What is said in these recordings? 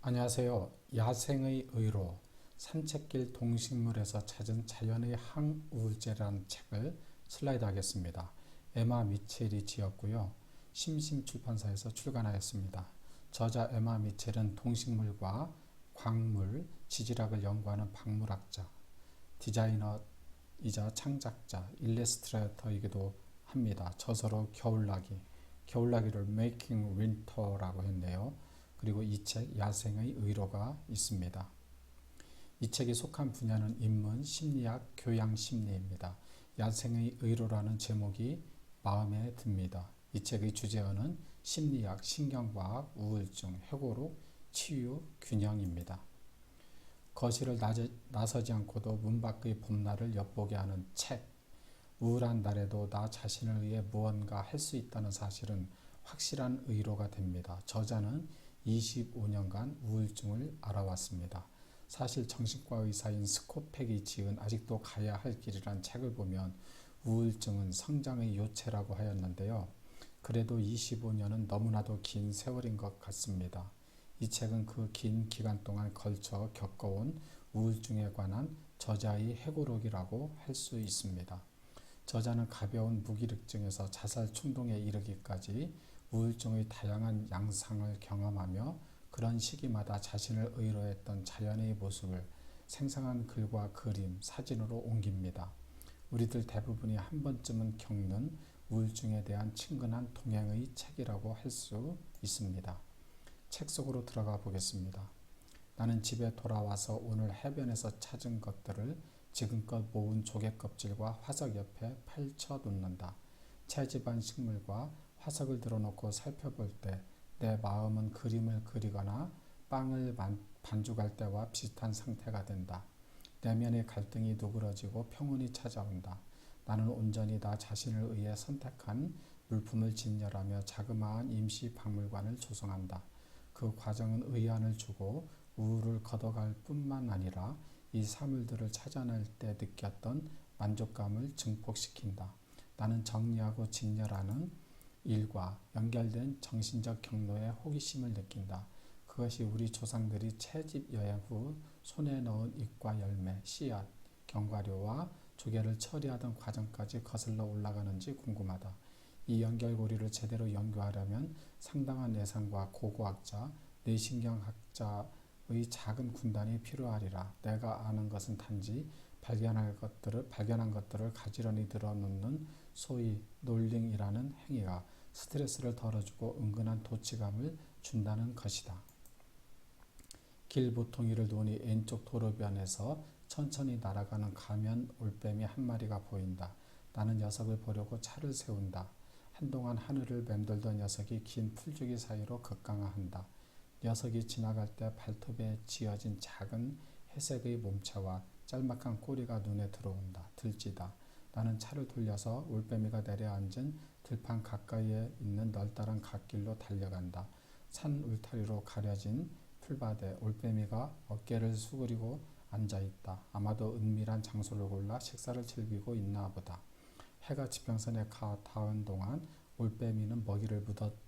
안녕하세요. 야생의 의로 산책길 동식물에서 찾은 자연의 항우울제라는 책을 슬라이드하겠습니다. 에마 미첼이 지었고요. 심심출판사에서 출간하였습니다. 저자 에마 미첼은 동식물과 광물, 지질학을 연구하는 박물학자, 디자이너이자 창작자, 일러스트레이터이기도 합니다. 저서로 겨울나기를 Making Winter라고 했네요. 그리고 이 책 야생의 의로가 있습니다. 이 책이 속한 분야는 인문, 심리학, 교양심리입니다. 야생의 의로라는 제목이 마음에 듭니다. 이 책의 주제어는 심리학, 신경과학, 우울증, 해고록, 치유, 균형입니다. 거실을 나서지 않고도 문 밖의 봄날을 엿보게 하는 책. 우울한 날에도 나 자신을 위해 무언가 할 수 있다는 사실은 확실한 의로가 됩니다. 저자는 25년간 우울증을 알아왔습니다. 사실 정신과 의사인 스코펙이 지은 아직도 가야 할 길이란 책을 보면 우울증은 성장의 요체라고 하였는데요. 그래도 25년은 너무나도 긴 세월인 것 같습니다. 이 책은 그 긴 기간 동안 걸쳐 겪어온 우울증에 관한 저자의 회고록이라고 할 수 있습니다. 저자는 가벼운 무기력증에서 자살 충동에 이르기까지 우울증의 다양한 양상을 경험하며 그런 시기마다 자신을 의로했던 자연의 모습을 생생한 글과 그림, 사진으로 옮깁니다. 우리들 대부분이 한 번쯤은 겪는 우울증에 대한 친근한 동행의 책이라고 할 수 있습니다. 책 속으로 들어가 보겠습니다. 나는 집에 돌아와서 오늘 해변에서 찾은 것들을 지금껏 모은 조개 껍질과 화석 옆에 펼쳐 놓는다. 채집한 식물과 화석을 들어놓고 살펴볼 때 내 마음은 그림을 그리거나 빵을 반죽할 때와 비슷한 상태가 된다. 내면의 갈등이 누그러지고 평온이 찾아온다. 나는 온전히 나 자신을 위해 선택한 물품을 진열하며 자그마한 임시 박물관을 조성한다. 그 과정은 의안을 주고 우울을 걷어갈 뿐만 아니라 이 사물들을 찾아낼 때 느꼈던 만족감을 증폭시킨다. 나는 정리하고 진열하는 일과 연결된 정신적 경로에 호기심을 느낀다. 그것이 우리 조상들이 채집 여행 후 손에 넣은 잎과 열매, 씨앗, 견과류와 조개를 처리하던 과정까지 거슬러 올라가는지 궁금하다. 이 연결고리를 제대로 연구하려면 상당한 예산과 고고학자, 뇌신경학자의 작은 군단이 필요하리라. 내가 아는 것은 단지 발견한 것들을 가지런히 늘어놓는 소위 롤링이라는 행위가 스트레스를 덜어주고 은근한 도취감을 준다는 것이다. 길 보통이를 두니 왼쪽 도로변에서 천천히 날아가는 가면 올빼미 한 마리가 보인다. 나는 녀석을 보려고 차를 세운다. 한동안 하늘을 맴돌던 녀석이 긴 풀줄기 사이로 급강하한다. 녀석이 지나갈 때 발톱에 지어진 작은 회색의 몸체와 짤막한 꼬리가 눈에 들어온다. 들지다. 나는 차를 돌려서 올빼미가 내려앉은 들판 가까이에 있는 널따란 갓길로 달려간다. 산 울타리로 가려진 풀밭에 올빼미가 어깨를 수그리고 앉아있다. 아마도 은밀한 장소를 골라 식사를 즐기고 있나 보다. 해가 지평선에 닿은 동안 올빼미는 먹이를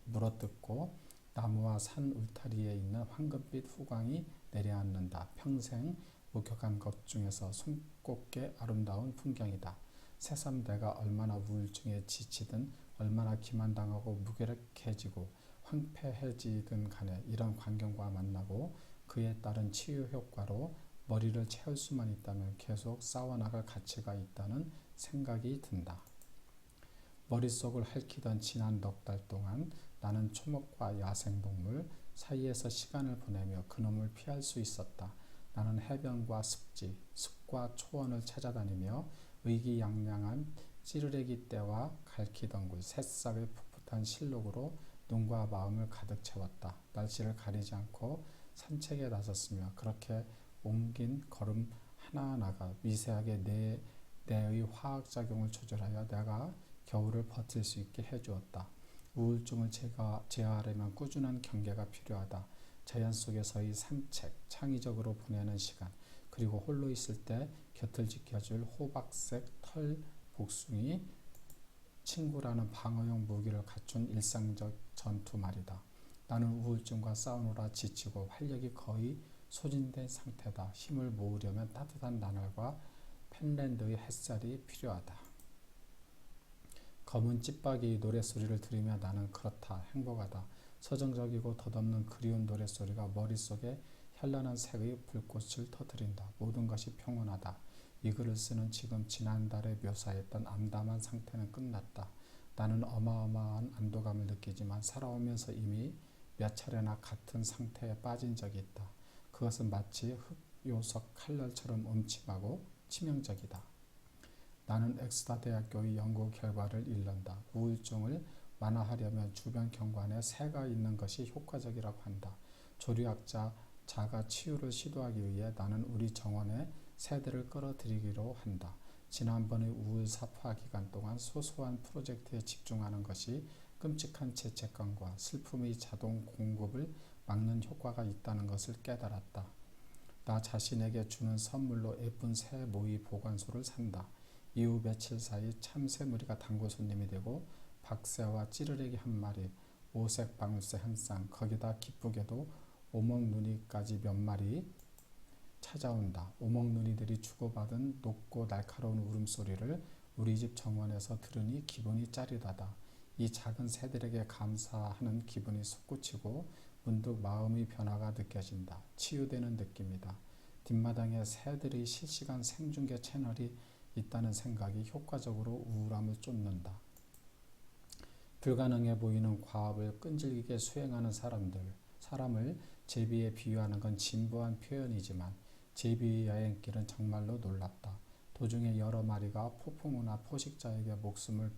물어뜯고 나무와 산 울타리에 있는 황금빛 후광이 내려앉는다. 평생 목격한 것 중에서 손꼽게 아름다운 풍경이다. 새삼 내가 얼마나 우울증에 지치든 얼마나 기만당하고 무기력해지고 황폐해지든 간에 이런 광경과 만나고 그에 따른 치유 효과로 머리를 채울 수만 있다면 계속 싸워나갈 가치가 있다는 생각이 든다. 머릿속을 핥히던 지난 넉 달 동안 나는 초목과 야생동물 사이에서 시간을 보내며 그놈을 피할 수 있었다. 나는 해변과 습지, 숲과 초원을 찾아다니며 의기양양한 찌르레기 떼와 갈퀴덩굴, 새싹의 풋풋한 실록으로 눈과 마음을 가득 채웠다. 날씨를 가리지 않고 산책에 나섰으며 그렇게 옮긴 걸음 하나하나가 미세하게 내의 화학작용을 조절하여 내가 겨울을 버틸 수 있게 해주었다. 우울증을 제어하려면 꾸준한 경계가 필요하다. 자연 속에서의 산책, 창의적으로 보내는 시간, 그리고 홀로 있을 때 곁을 지켜줄 호박색 털 복숭이 친구라는 방어용 무기를 갖춘 일상적 전투 말이다. 나는 우울증과 싸우느라 지치고 활력이 거의 소진된 상태다. 힘을 모으려면 따뜻한 나날과 펜랜드의 햇살이 필요하다. 검은 찌빠기 노랫소리를 들으며 나는 그렇다. 행복하다. 서정적이고 덧없는 그리운 노랫소리가 머릿속에 현란한 색의 불꽃을 터뜨린다. 모든 것이 평온하다. 이 글을 쓰는 지금 지난달에 묘사했던 암담한 상태는 끝났다. 나는 어마어마한 안도감을 느끼지만 살아오면서 이미 몇 차례나 같은 상태에 빠진 적이 있다. 그것은 마치 흑요석 칼날처럼 음침하고 치명적이다. 나는 엑스터 대학교의 연구 결과를 읽는다. 우울증을 완화하려면 주변 경관에 새가 있는 것이 효과적이라고 한다. 조류학자 자가 치유를 시도하기 위해 나는 우리 정원에 새들을 끌어들이기로 한다. 지난번의 우울 사파 기간 동안 소소한 프로젝트에 집중하는 것이 끔찍한 죄책감과 슬픔의 자동 공급을 막는 효과가 있다는 것을 깨달았다. 나 자신에게 주는 선물로 예쁜 새 모이 보관소를 산다. 이후 며칠 사이 참새 무리가 단골 손님이 되고 박새와 찌르레기 한 마리, 오색 방울새 한 쌍, 거기다 기쁘게도 오목눈이까지 몇 마리 찾아온다. 오목눈이들이 주고받은 높고 날카로운 울음소리를 우리 집 정원에서 들으니 기분이 짜릿하다. 이 작은 새들에게 감사하는 기분이 솟구치고 문득 마음의 변화가 느껴진다. 치유되는 느낌이다. 뒷마당에 새들의 실시간 생중계 채널이 있다는 생각이 효과적으로 우울함을 쫓는다. 불가능해 보이는 과업을 끈질기게 수행하는 사람을 제비에 비유하는 건 진부한 표현이지만 제비의 여행길은 정말로 놀랍다. 도중에 여러 마리가 폭풍우나 포식자에게 목숨을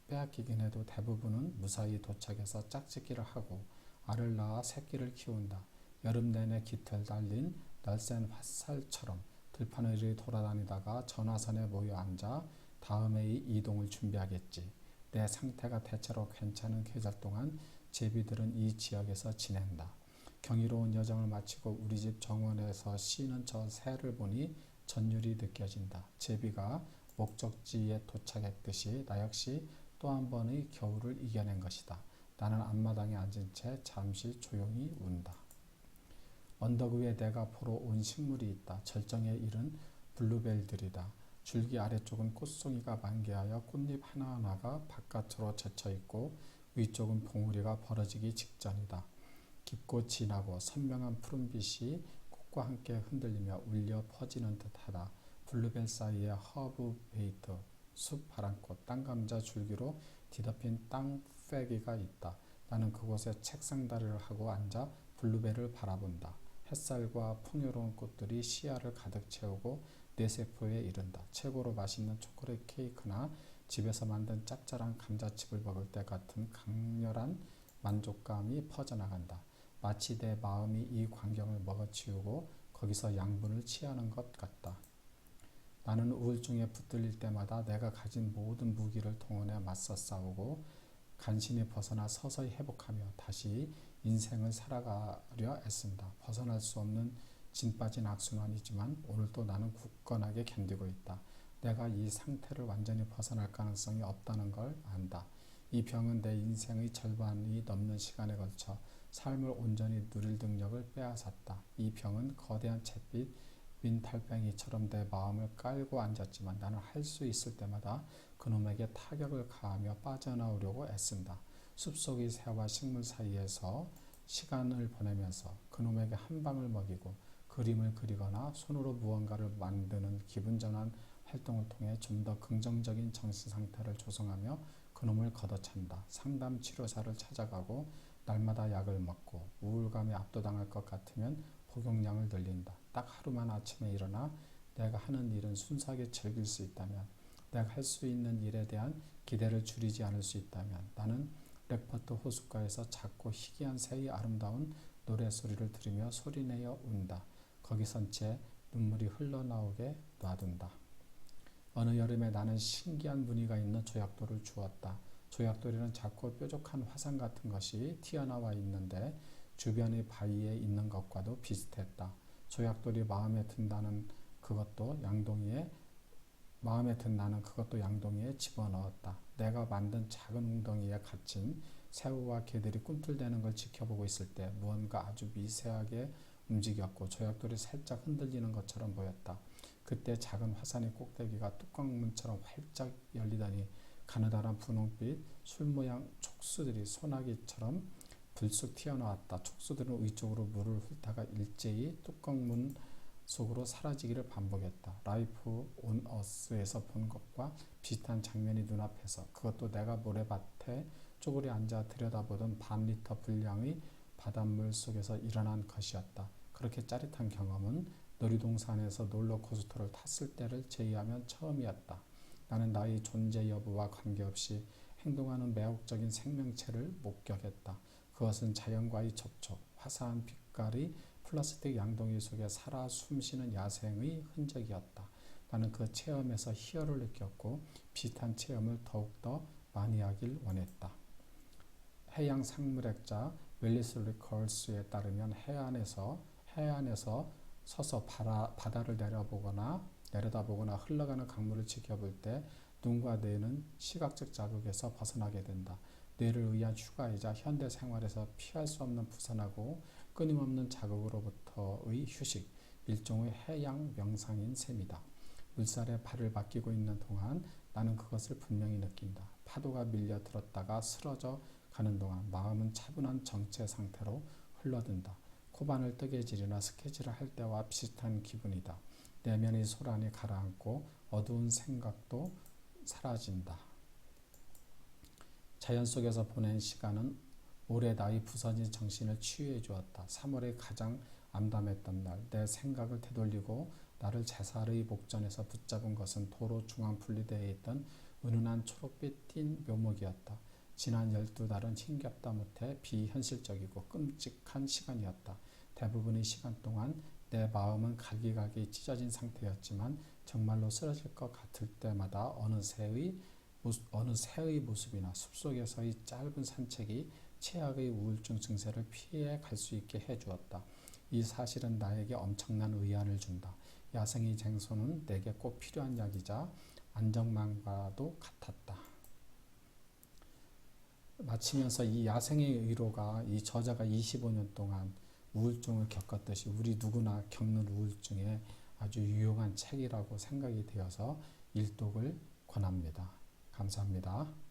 빼앗기긴 해도 대부분은 무사히 도착해서 짝짓기를 하고 알을 낳아 새끼를 키운다. 여름 내내 깃을 달린 날쌘 화살처럼 들판 위를 돌아다니다가 전화선에 모여 앉아 다음의 이동을 준비하겠지. 내 상태가 대체로 괜찮은 계절 동안 제비들은 이 지역에서 지낸다. 경이로운 여정을 마치고 우리 집 정원에서 쉬는 저 새를 보니 전율이 느껴진다. 제비가 목적지에 도착했듯이 나 역시 또 한 번의 겨울을 이겨낸 것이다. 나는 앞마당에 앉은 채 잠시 조용히 운다. 언덕 위에 내가 보러 온 식물이 있다. 절정에 이른 블루벨들이다. 줄기 아래쪽은 꽃송이가 만개하여 꽃잎 하나하나가 바깥으로 젖혀있고 위쪽은 봉우리가 벌어지기 직전이다. 깊고 진하고 선명한 푸른빛이 꽃과 함께 흔들리며 울려 퍼지는 듯하다. 블루벨 사이에 허브 베이트, 숲 바람꽃, 땅감자 줄기로 뒤덮인 땅빼기가 있다. 나는 그곳에 책상다리를 하고 앉아 블루벨을 바라본다. 햇살과 풍요로운 꽃들이 시야를 가득 채우고 뇌세포에 이른다. 최고로 맛있는 초콜릿 케이크나 집에서 만든 짭짤한 감자칩을 먹을 때 같은 강렬한 만족감이 퍼져나간다. 마치 내 마음이 이 광경을 먹어치우고 거기서 양분을 취하는 것 같다. 나는 우울증에 붙들릴 때마다 내가 가진 모든 무기를 동원해 맞서 싸우고 간신히 벗어나 서서히 회복하며 다시 인생을 살아가려 애쓴다. 벗어날 수 없는 진 빠진 악순환이지만 오늘도 나는 굳건하게 견디고 있다. 내가 이 상태를 완전히 벗어날 가능성이 없다는 걸 안다. 이 병은 내 인생의 절반이 넘는 시간에 걸쳐 삶을 온전히 누릴 능력을 빼앗았다. 이 병은 거대한 잿빛 민달팽이처럼 내 마음을 깔고 앉았지만 나는 할 수 있을 때마다 그놈에게 타격을 가하며 빠져나오려고 애쓴다. 숲속의 새와 식물 사이에서 시간을 보내면서 그놈에게 한 방을 먹이고 그림을 그리거나 손으로 무언가를 만드는 기분 전환 활동을 통해 좀 더 긍정적인 정신 상태를 조성하며 그놈을 걷어찬다. 상담 치료사를 찾아가고 날마다 약을 먹고 우울감에 압도당할 것 같으면 복용량을 늘린다. 딱 하루만 아침에 일어나 내가 하는 일은 순수하게 즐길 수 있다면, 내가 할 수 있는 일에 대한 기대를 줄이지 않을 수 있다면 나는 렉퍼트 호숫가에서 작고 희귀한 새의 아름다운 노랫소리를 들으며 소리내어 운다. 거기선 채 눈물이 흘러나오게 놔둔다. 어느 여름에 나는 신기한 무늬가 있는 조약돌을 주웠다. 조약돌에는 작고 뾰족한 화산 같은 것이 튀어나와 있는데 주변의 바위에 있는 것과도 비슷했다. 조약돌이 마음에 든 나는 그것도 양동이에 집어넣었다. 내가 만든 작은 웅덩이에 갇힌 새우와 개들이 꿈틀대는 걸 지켜보고 있을 때 무언가 아주 미세하게 움직였고 조약돌이 살짝 흔들리는 것처럼 보였다. 그때 작은 화산의 꼭대기가 뚜껑문처럼 활짝 열리더니 가느다란 분홍빛 술 모양 촉수들이 소나기처럼 불쑥 튀어나왔다. 촉수들은 위쪽으로 물을 훑다가 일제히 뚜껑문 속으로 사라지기를 반복했다. 라이프 온 어스에서 본 것과 비슷한 장면이 눈앞에서, 그것도 내가 모래밭에 쪼그려 앉아 들여다보던 반 리터 분량의 바닷물 속에서 일어난 것이었다. 그렇게 짜릿한 경험은 놀이동산에서 롤러코스터를 탔을 때를 제외하면 처음이었다. 나는 나의 존재 여부와 관계없이 행동하는 매혹적인 생명체를 목격했다. 그것은 자연과의 접촉, 화사한 빛깔의 플라스틱 양동이 속에 살아 숨쉬는 야생의 흔적이었다. 나는 그 체험에서 희열을 느꼈고 비슷한 체험을 더욱더 많이 하길 원했다. 해양 생물학자 윌리스 리컬스에 따르면 해안에서 서서 바다를 내려다보거나 흘러가는 강물을 지켜볼 때 눈과 뇌는 시각적 자극에서 벗어나게 된다. 뇌를 의한 휴가이자 현대 생활에서 피할 수 없는 부산하고 끊임없는 자극으로부터의 휴식, 일종의 해양 명상인 셈이다. 물살에 발을 맡기고 있는 동안 나는 그것을 분명히 느낀다. 파도가 밀려 들었다가 쓰러져 가는 동안 마음은 차분한 정체 상태로 흘러든다. 코바늘 뜨개질이나 스케치를 할 때와 비슷한 기분이다. 내면의 소란이 가라앉고 어두운 생각도 사라진다. 자연 속에서 보낸 시간은 오래 나의 부서진 정신을 치유해 주었다. 3월의 가장 암담했던 날, 내 생각을 되돌리고 나를 제살의 목전에서 붙잡은 것은 도로 중앙 분리대에 있던 은은한 초록빛 띤 묘목이었다. 지난 12달은 힘겹다 못해 비현실적이고 끔찍한 시간이었다. 대부분의 시간 동안 내 마음은 갈기갈기 찢어진 상태였지만 정말로 쓰러질 것 같을 때마다 어느 새의 모습이나 숲속에서의 짧은 산책이 최악의 우울증 증세를 피해 갈 수 있게 해주었다. 이 사실은 나에게 엄청난 의안을 준다. 야생의 쟁소는 내게 꼭 필요한 약이자 안정망과도 같았다. 마치면서 이 야생의 의로가 이 저자가 25년 동안 우울증을 겪었듯이 우리 누구나 겪는 우울증에 아주 유용한 책이라고 생각이 되어서 일독을 권합니다. 감사합니다.